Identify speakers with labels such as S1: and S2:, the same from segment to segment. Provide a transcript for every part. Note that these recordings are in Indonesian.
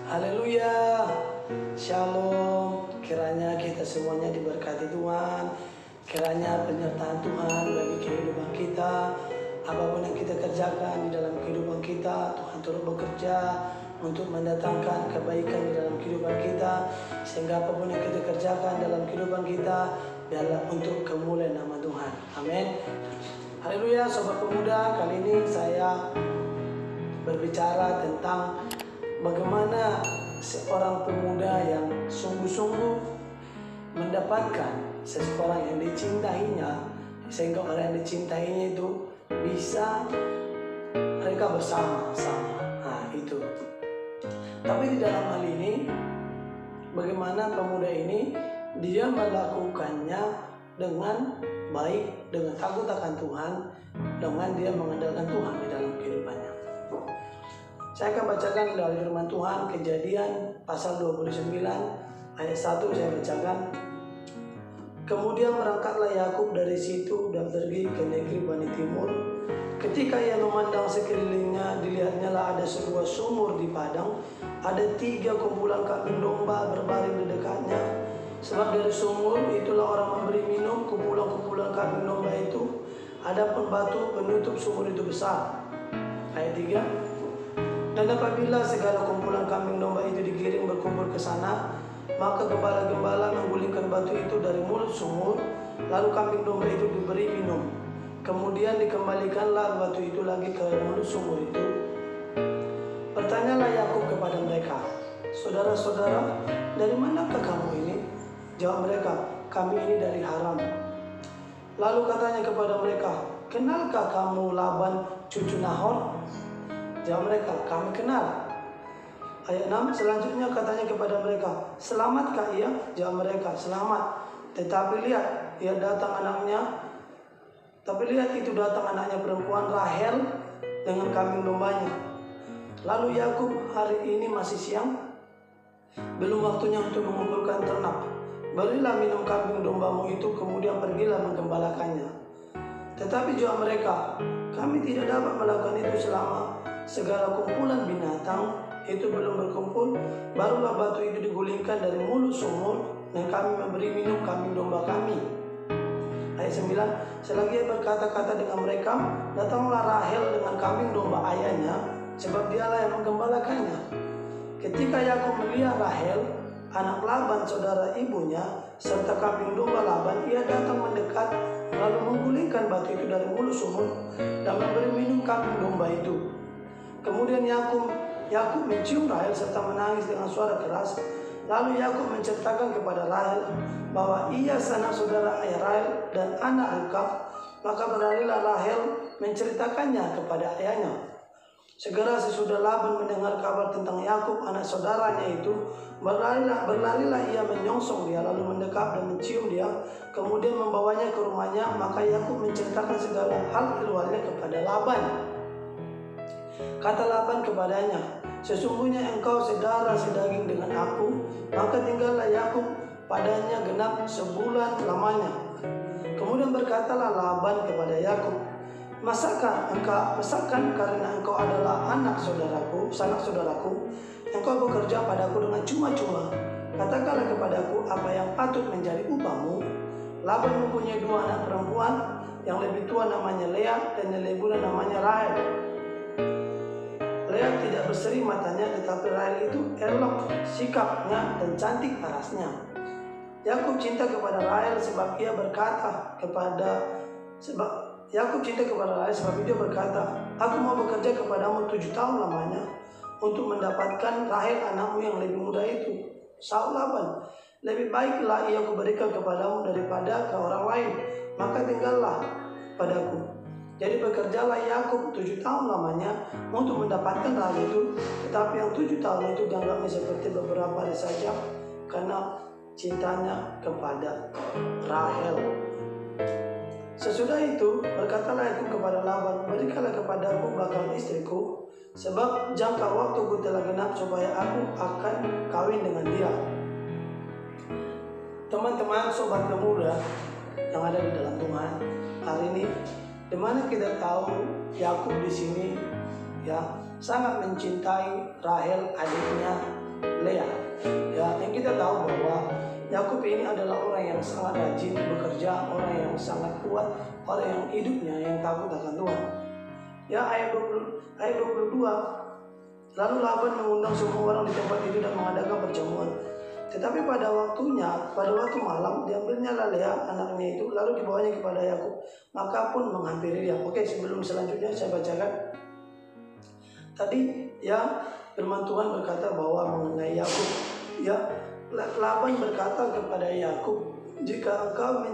S1: Haleluya, Shalom. Kiranya kita semuanya diberkati Tuhan. Kiranya penyertaan Tuhan bagi kehidupan kita. Apapun yang kita kerjakan di dalam kehidupan kita, Tuhan turut bekerja untuk mendatangkan kebaikan di dalam kehidupan kita. Sehingga apapun yang kita kerjakan dalam kehidupan kita adalah untuk kemuliaan nama Tuhan. Amin. Haleluya, sobat pemuda. Kali ini saya berbicara tentang bagaimana seorang pemuda yang sungguh-sungguh mendapatkan seseorang yang dicintainya, sehingga orang yang dicintainya itu bisa mereka bersama-sama. Nah itu. Tapi di dalam hal ini, bagaimana pemuda ini dia melakukannya dengan baik, dengan takut akan Tuhan, dengan dia mengandalkan Tuhan di dalam kehidupannya. Saya akan bacakan dari firman Tuhan Kejadian pasal 29 ayat 1. Saya bacakan. Kemudian berangkatlah Yakub dari situ dan pergi ke negeri Bani Timur. Ketika ia memandang sekelilingnya, dilihatnya lah ada sebuah sumur di padang. Ada 3 kumpulan kambing domba berbaring di dekatnya. Sebab dari sumur itulah orang memberi minum kumpulan-kumpulan kambing domba itu. Adapun batu penutup sumur itu besar. Ayat 3. Dan apabila segala kumpulan kambing domba itu digiring berkumpul ke sana, maka gembala-gembala menggulingkan batu itu dari mulut sumur, lalu kambing domba itu diberi minum. Kemudian dikembalikanlah batu itu lagi ke mulut sumur itu. Bertanyalah Yakub kepada mereka, "Saudara-saudara, dari manakah kamu ini?" Jawab mereka, "Kami ini dari Haran." Lalu katanya kepada mereka, "Kenalkah kamu Laban cucu Nahor?" Jawab mereka, "Kami kenal." Ayat 6 selanjutnya katanya kepada mereka, "Selamatkah ia?" Jawab mereka, "Selamat. Tetapi lihat, ia datang anaknya. Tapi lihat itu datang anaknya perempuan Rahel dengan kambing dombanya." Lalu Yakub, "Hari ini masih siang, belum waktunya untuk mengumpulkan ternak. Berilah minum kambing dombamu itu, kemudian pergilah menggembalakannya." Tetapi jawab mereka, "Kami tidak dapat melakukan itu selama segala kumpulan binatang itu belum berkumpul, barulah batu itu digulingkan dari mulut sumur dan kami memberi minum kambing domba kami." Ayat 9, selagi ia berkata-kata dengan mereka, datanglah Rahel dengan kambing domba ayahnya, sebab dialah yang menggembalakannya. Ketika Yakub melihat Rahel, anak Laban saudara ibunya, serta kambing domba Laban, ia datang mendekat, lalu menggulingkan batu itu dari mulut sumur dan memberi minum kambing domba itu. Kemudian Yakub mencium Rahel serta menangis dengan suara keras. Lalu Yakub menceritakan kepada Rahel bahwa ia sanak saudara ayah Rahel dan anak Ribkah. Maka berlarilah Rahel menceritakannya kepada ayahnya. Segera sesudah Laban mendengar kabar tentang Yakub anak saudaranya itu, berlarilah ia menyongsong dia, lalu mendekat dan mencium dia, kemudian membawanya ke rumahnya. Maka Yakub menceritakan segala hal keluarnya kepada Laban. Kata Laban kepadanya, "Sesungguhnya engkau sedarah sedaging dengan aku." Maka tinggallah Yakub padanya genap sebulan lamanya. Kemudian berkatalah Laban kepada Yakub, Masakan karena engkau adalah sanak saudaraku, engkau bekerja padaku dengan cuma-cuma. Katakanlah kepadaku apa yang patut menjadi upahmu." Laban mempunyai 2 anak perempuan, yang lebih tua namanya Lea dan yang lebih muda namanya Rahel. Lea tidak berseri matanya, tetapi Rahel itu elok sikapnya dan cantik parasnya. Yakub cinta kepada Rahel sebab dia berkata, "Aku mau bekerja kepadamu 7 tahun lamanya untuk mendapatkan Rahel anakmu yang lebih muda itu." Saud Laban, "Lebih baiklah ia kuberikan kepadamu daripada ke orang lain, maka tinggallah padaku." Jadi bekerjalah Yakub 7 tahun lamanya untuk mendapatkan Rahel itu, tetapi yang 7 tahun itu dianggapnya seperti beberapa hari saja karena cintanya kepada Rahel. Sesudah itu berkatalah Yakub kepada Laban, "Berikanlah kepadaku bakal istriku, sebab jangka waktuku telah genap supaya aku akan kawin dengan dia." Teman-teman, sobat pemuda yang ada di dalam Tuhan, hari ini di mana kita tahu Yakub di sini ya sangat mencintai Rahel adiknya Yakub ini adalah orang yang sangat rajin bekerja, orang yang sangat kuat, orang yang hidupnya yang takut akan Tuhan. Ya, ayat 22. Lalu Laban mengundang semua orang di tempat itu dan mengadakan perjamuan. Tetapi pada waktu malam, diambilnya Lea anaknya itu, lalu dibawanya kepada Yakub, maka pun menghampiri dia. Oke, sebelum selanjutnya saya bacakan. Tadi ya firman Tuhan berkata bahwa mengenai Yakub, ya Laban berkata kepada Yakub, jika engkau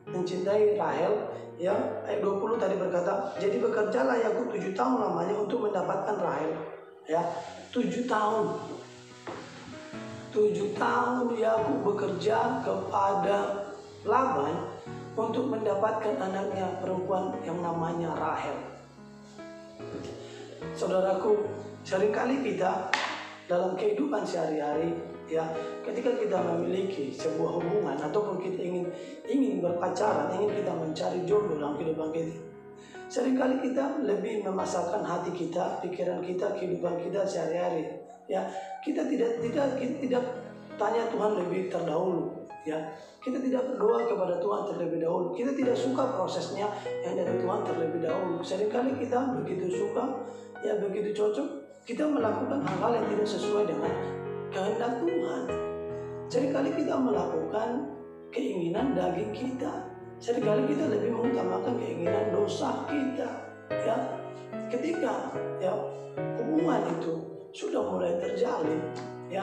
S1: mencintai Rahel, ya ayat 20 tadi berkata, jadi bekerjalah Yakub 7 tahun lamanya untuk mendapatkan Rahel. Ya, 7 tahun. 7 tahun Yakub bekerja kepada Laban untuk mendapatkan anaknya perempuan yang namanya Rahel. Saudaraku, seringkali kita dalam kehidupan sehari-hari, ya, ketika kita memiliki sebuah hubungan ataupun kita ingin berpacaran, ingin kita mencari jodoh dalam kehidupan kita, seringkali kita lebih memasakkan hati kita, pikiran kita, kehidupan kita sehari-hari. Ya, kita tidak tanya Tuhan lebih terdahulu. Ya, kita tidak berdoa kepada Tuhan terlebih dahulu. Kita tidak suka prosesnya yang dari Tuhan terlebih dahulu. Seringkali kita begitu suka, ya begitu cocok, kita melakukan hal-hal yang tidak sesuai dengan kehendak Tuhan. Seringkali kita melakukan keinginan daging kita. Seringkali kita lebih mengutamakan keinginan dosa kita. Ya, ketika ya hubungan itu sudah mulai terjalin, ya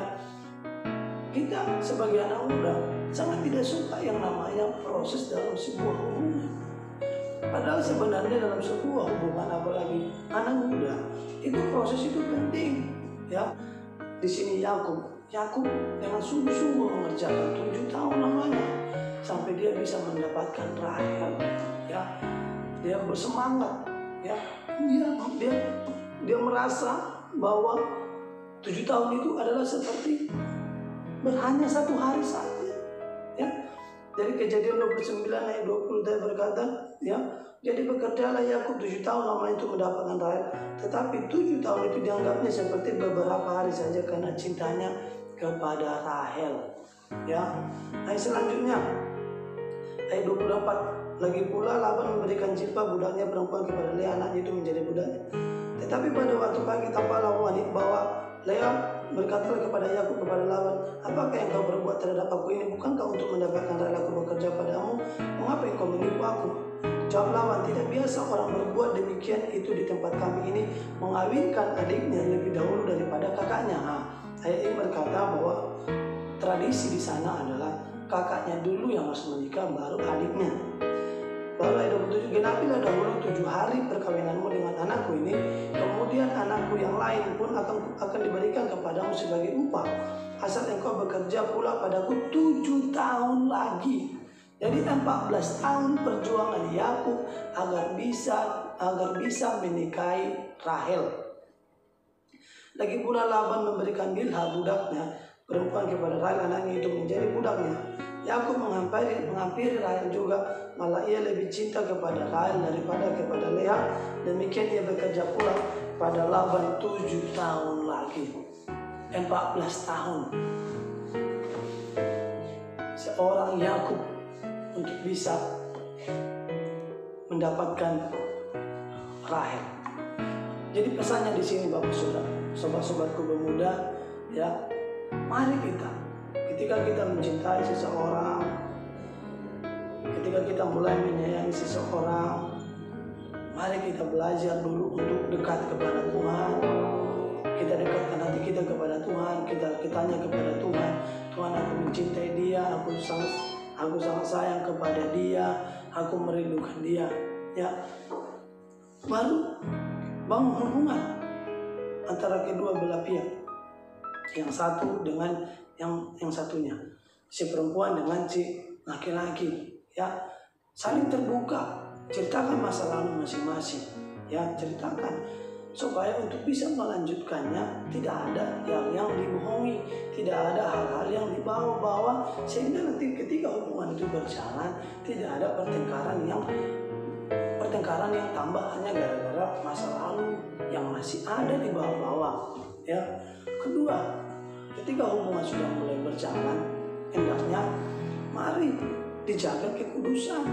S1: kita sebagai anak muda sangat tidak suka yang namanya proses dalam sebuah hubungan. Padahal sebenarnya dalam sebuah hubungan, apalagi anak muda, itu proses itu penting. Ya, di sini Yakub dengan sungguh-sungguh mengerjakan 7 tahun lamanya sampai dia bisa mendapatkan Rahel. Ya, dia bersemangat. Ya, dia merasa bahwa 7 tahun itu adalah seperti hanya 1 hari saja. Ya, dari Kejadian 29 ayat 20 tadi berkata, ya, jadi bekerjalah Yakub 7 tahun lamanya untuk mendapatkan Rahel, tetapi 7 tahun itu dianggapnya seperti beberapa hari saja karena cintanya kepada Rahel. Ya, ayat selanjutnya ayat 24, lagi pula Laban memberikan Zilpah budaknya perempuan kepada Lea anaknya itu menjadi budaknya. Tetapi pada waktu pagi tampaklah wanita bahwa Lea berkata kepada Yakub kepada Laban, apakah yang kau berbuat terhadap aku ini? Bukankah untuk mendapatkan Rahel aku bekerja padamu? Mengapa kau menipu aku? Jawab Laban, tidak biasa orang berbuat demikian itu di tempat kami ini, mengawinkan adiknya lebih dahulu daripada kakaknya. Ayat ini berkata bahwa tradisi di sana adalah kakaknya dulu yang harus menikah, baru adiknya. Baru ayat 27, genapilah dahulu 7 hari perkawinanmu dengan anakku ini, kemudian anakku yang lain pun akan diberikan kepadamu sebagai upah, asal engkau bekerja pula padaku 7 tahun lagi. Jadi 14 tahun perjuangan Yakub agar bisa menikahi Rahel. Lagi pula Laban memberikan Bilha budaknya perempuan kepada Rahel anaknya itu menjadi budaknya. Yakub menghampiri Rahel juga, malah ia lebih cinta kepada Rahel daripada kepada Lea. Demikian ia bekerja pula pada Laban 7 tahun lagi. 14 tahun seorang Yakub untuk bisa mendapatkan Rahel. Jadi pesannya di sini Bapak Saudara, sobat-sobatku pemuda, ya, mari kita ketika kita mencintai seseorang, ketika kita mulai menyayangi seseorang, mari kita belajar dulu untuk dekat kepada Tuhan. Kita dekatkan hati kita kepada Tuhan, kita tanya kepada Tuhan, Tuhan, aku mencintai dia, aku sangat sayang kepada dia, aku merindukan dia. Ya, baru bangun hubungan antara kedua belah pihak, yang satu dengan yang satunya, si perempuan dengan si laki-laki. Ya, saling terbuka, ceritakan masa lalu masing-masing. Ya, ceritakan supaya untuk bisa melanjutkannya tidak ada yang dibohongi, tidak ada hal-hal yang dibawa-bawa, sehingga nanti ketika hubungan itu berjalan tidak ada pertengkaran yang tambah hanya gara-gara masa lalu yang masih ada di bawah-bawah. Ya, kedua, Ketika hubungan sudah mulai berjalan, hendaknya mari dijaga kekudusan.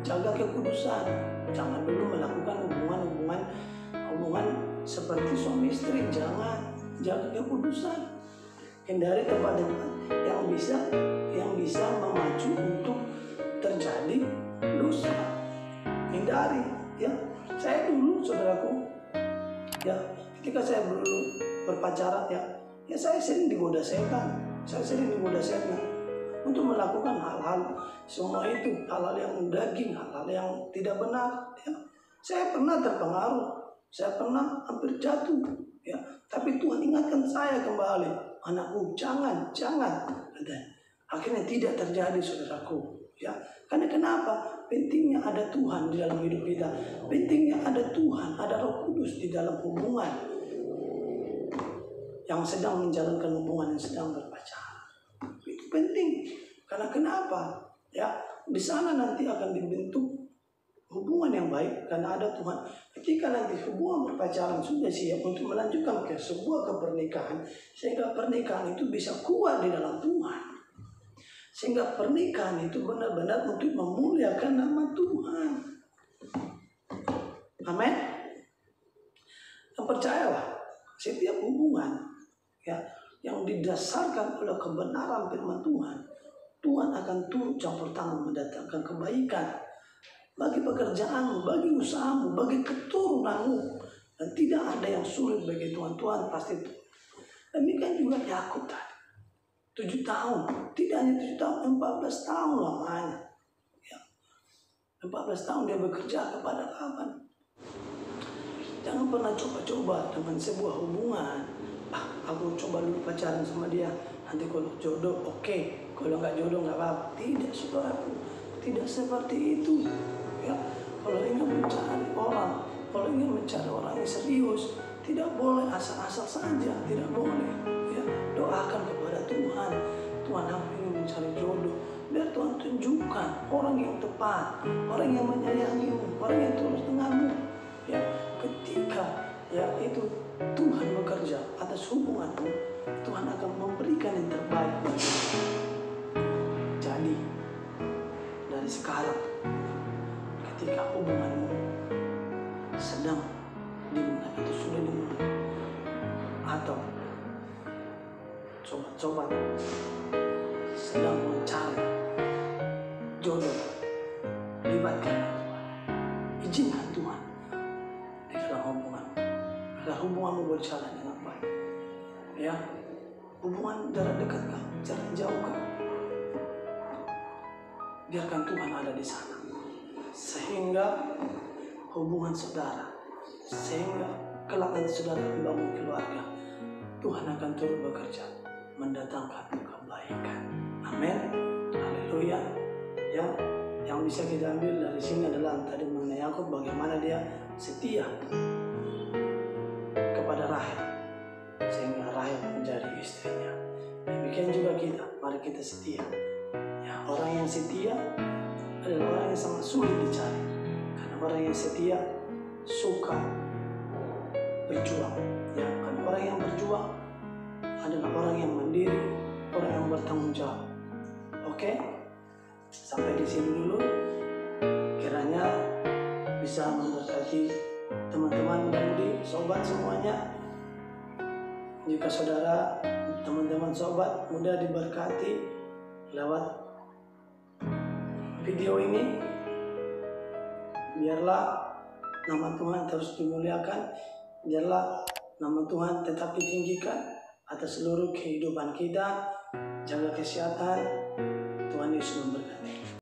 S1: Jaga kekudusan. Jangan dulu melakukan hubungan seperti suami istri. Jangan. Jaga kekudusan. Hindari tempat-tempat yang bisa memacu untuk terjadi dosa. Hindari, ya. Saya dulu, saudaraku, ya, ketika saya dulu berpacaran, ya saya sering digoda setan. Untuk melakukan hal-hal semua itu, hal-hal yang daging, hal-hal yang tidak benar. Ya. Saya pernah terpengaruh, saya pernah hampir jatuh. Ya. Tapi Tuhan ingatkan saya kembali, anakku, jangan. Akhirnya tidak terjadi, saudaraku. Ya. Karena kenapa? Pentingnya ada Tuhan di dalam hidup kita. Pentingnya ada Tuhan, ada Roh Kudus di dalam hubungan yang sedang menjalankan hubungan, yang sedang berpacaran. Itu penting. Karena kenapa? Ya, di sana nanti akan dibentuk hubungan yang baik karena ada Tuhan. Ketika nanti hubungan berpacaran sudah siap untuk melanjutkan ke sebuah pernikahan, sehingga pernikahan itu bisa kuat di dalam Tuhan. Sehingga pernikahan itu benar-benar untuk memuliakan nama Tuhan. Amin. Dan percayalah, setiap hubungan yang didasarkan oleh kebenaran firman Tuhan, Tuhan akan turut campur tangan mendatangkan kebaikan bagi pekerjaanmu, bagi usahamu, bagi keturunanmu. Dan tidak ada yang sulit bagi Tuhan. Tuhan pasti itu. Demikian juga Yakub tadi. 7 tahun, tidak hanya 7 tahun, 14 tahun lamanya. Ya. 14 tahun dia bekerja kepada Laban. Jangan pernah coba-coba dengan sebuah hubungan. Aku coba dulu pacaran sama dia. Nanti kalau jodoh, oke. Kalau nggak jodoh nggak apa-apa. Tidak, saudaraku. Tidak seperti itu. Ya. Kalau ingin mencari orang yang serius, tidak boleh asal-asal saja. Tidak boleh. Ya. Doakan kepada Tuhan. Tuhan, aku ingin mencari jodoh. Biar Tuhan tunjukkan orang yang tepat, orang yang menyayangimu, orang yang tulus denganmu. Ya, ketika itu Tuhan bekerja atas hubunganmu, Tuhan akan memberikan yang terbaik bagimu. Jadi dari sekarang, ketika hubunganmu sedang dimulai atau sudah dimulai, atau sobat-sobat sedang mencari jodoh, libatkan Tuhan, izinkan Tuhan di dalam hubunganmu, agar hubunganmu berjalan dengan baik. Ya, hubungan jarak dekat kah, jarak jauh kah, biarkan Tuhan ada di sana, sehingga hubungan saudara, sehingga kelak nanti saudara membangun keluarga, Tuhan akan turut bekerja mendatangkan kebaikan. Amin. Haleluya. Ya, yang bisa kita ambil dari sini adalah tadi mengenai Yakub, bagaimana dia setia kepada Rahel sehingga Rahel menjadi istrinya. Demikian juga kita, mari kita setia. Ya, orang yang setia adalah orang yang sangat sulit dicari, karena orang yang setia suka berjuang. Ya, karena orang yang berjuang adalah orang yang mandiri, orang yang bertanggung jawab. Oke, sampai di sini dulu. Kiranya bisa memberkati teman-teman muda-mudi, sobat semuanya. Jika saudara, teman-teman sobat muda diberkati lewat video ini, biarlah nama Tuhan terus dimuliakan, biarlah nama Tuhan tetap ditinggikan atas seluruh kehidupan kita. Jaga kesehatan. Tuhan Yesus memberkati.